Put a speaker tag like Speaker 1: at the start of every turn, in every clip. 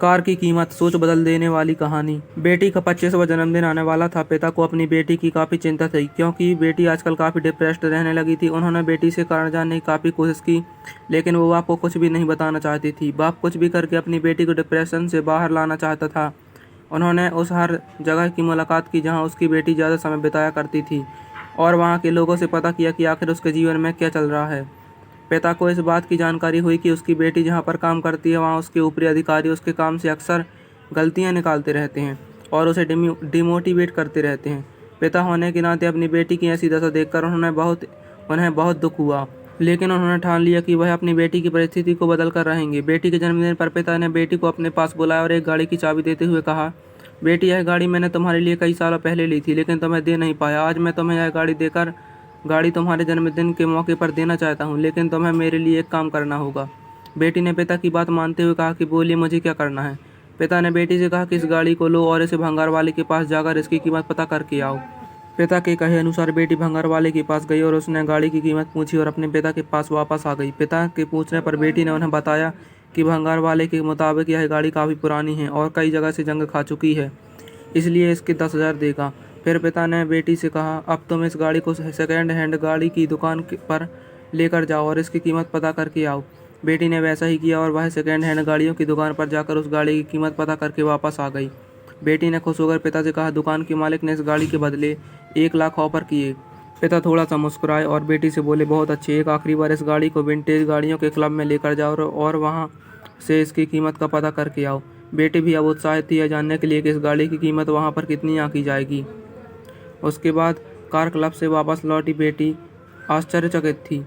Speaker 1: Car की कीमत, सोच बदल देने वाली कहानी। बेटी का 25वां जन्मदिन आने वाला था। पिता को अपनी बेटी की काफ़ी चिंता थी, क्योंकि बेटी आजकल काफ़ी डिप्रेस्ड रहने लगी थी। उन्होंने बेटी से कारण जानने की काफ़ी कोशिश की, लेकिन वो बाप को कुछ भी नहीं बताना चाहती थी। बाप कुछ भी करके अपनी बेटी को डिप्रेशन से बाहर लाना चाहता था। उन्होंने उस हर जगह की मुलाकात की जहाँ उसकी बेटी ज़्यादा समय बिताया करती थी, और वहाँ के लोगों से पता किया कि आखिर उसके जीवन में क्या चल रहा है। पिता को इस बात की जानकारी हुई कि उसकी बेटी जहाँ पर काम करती है वहाँ उसके ऊपरी अधिकारी उसके काम से अक्सर गलतियाँ निकालते रहते हैं और उसे डिमोटिवेट करते रहते हैं। पिता होने के नाते अपनी बेटी की ऐसी दशा देखकर उन्हें बहुत दुख हुआ, लेकिन उन्होंने ठान लिया कि वह अपनी बेटी की परिस्थिति को बदल कर रहेंगे। बेटी के जन्मदिन पर पिता ने बेटी को अपने पास बुलाया और एक गाड़ी की चाबी देते हुए कहा, बेटी, यह गाड़ी मैंने तुम्हारे लिए कई सालों पहले ली थी, लेकिन तुम्हें दे नहीं पाया। आज मैं तुम्हें यह गाड़ी तुम्हारे जन्मदिन के मौके पर देना चाहता हूँ, लेकिन तुम्हें मेरे लिए एक काम करना होगा। बेटी ने पिता की बात मानते हुए कहा कि बोलिए, मुझे क्या करना है। पिता ने बेटी से कहा कि इस गाड़ी को लो और इसे भंगार वाले के पास जाकर इसकी कीमत पता करके आओ। पिता के कहे अनुसार बेटी भंगार वाले के पास गई और उसने गाड़ी की कीमत पूछी और अपने पिता के पास वापस आ गई। पिता के पूछने पर बेटी ने उन्हें बताया कि भंगार वाले के मुताबिक यह गाड़ी काफ़ी पुरानी है और कई जगह से जंग खा चुकी है, इसलिए इसके 10,000 देगा। फिर पिता ने बेटी से कहा, अब तुम इस गाड़ी को सेकेंड हैंड गाड़ी की दुकान पर लेकर जाओ और इसकी कीमत पता करके आओ। बेटी ने वैसा ही किया और वह सेकेंड हैंड गाड़ियों की दुकान पर जाकर उस गाड़ी की कीमत पता करके वापस आ गई। बेटी ने खुश होकर पिता से कहा, दुकान के मालिक ने इस गाड़ी के बदले 1 लाख ऑफर किए। पिता थोड़ा सा मुस्कुराए और बेटी से बोले, बहुत अच्छे, एक आखिरी बार इस गाड़ी को विंटेज गाड़ियों के क्लब में लेकर जाओ और वहाँ से इसकी कीमत का पता करके आओ। बेटी भी अब उत्साहित थी यह जानने के लिए कि इस गाड़ी की कीमत वहाँ पर कितनी आंकी जाएगी। उसके बाद कार क्लब से वापस लौटी बेटी आश्चर्यचकित थी।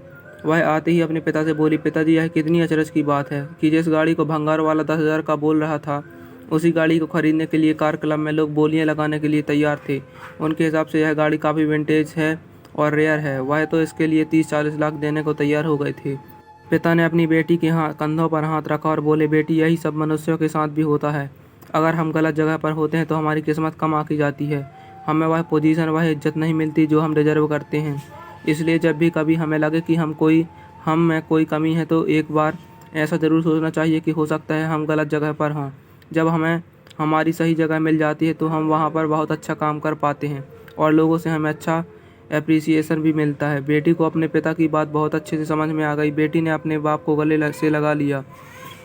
Speaker 1: वह आते ही अपने पिता से बोली, पिताजी, यह कितनी अचरज की बात है कि जिस गाड़ी को भंगार वाला 10,000 का बोल रहा था, उसी गाड़ी को खरीदने के लिए कार क्लब में लोग बोलियां लगाने के लिए तैयार थे। उनके हिसाब से यह गाड़ी काफ़ी विंटेज है और रेयर है। वह तो इसके लिए 30-40 लाख देने को तैयार हो गए थे। पिता ने अपनी बेटी के कंधों पर हाथ रखा और बोले, बेटी, यही सब मनुष्यों के साथ भी होता है। अगर हम गलत जगह पर होते हैं तो हमारी किस्मत कम आकी जाती है। हमें वह पोजीशन, वह इज्जत नहीं मिलती जो हम डिजर्व करते हैं। इसलिए जब भी कभी हमें लगे कि हम में कोई कमी है तो एक बार ऐसा ज़रूर सोचना चाहिए कि हो सकता है हम गलत जगह पर हों। जब हमें हमारी सही जगह मिल जाती है तो हम वहाँ पर बहुत अच्छा काम कर पाते हैं और लोगों से हमें अच्छा एप्रिसिएशन भी मिलता है। बेटी को अपने पिता की बात बहुत अच्छे से समझ में आ गई। बेटी ने अपने बाप को गले से लगा लिया।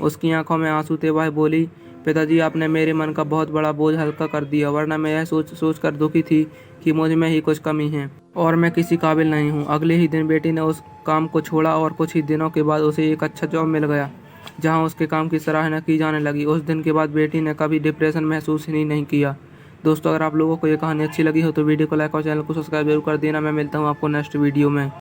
Speaker 1: उसकी आंखों में आंसू थे। वह बोली, पिताजी, आपने मेरे मन का बहुत बड़ा बोझ हल्का कर दिया, वरना मैं यह सोच कर दुखी थी कि मुझ में ही कुछ कमी है और मैं किसी काबिल नहीं हूँ। अगले ही दिन बेटी ने उस काम को छोड़ा और कुछ ही दिनों के बाद उसे एक अच्छा जॉब मिल गया जहाँ उसके काम की सराहना की जाने लगी। उस दिन के बाद बेटी ने कभी डिप्रेशन महसूस ही नहीं किया। दोस्तों, अगर आप लोगों को ये कहानी अच्छी लगी हो तो वीडियो को लाइक और चैनल को सब्सक्राइब जरूर कर देना। मैं मिलता हूँ आपको नेक्स्ट वीडियो में।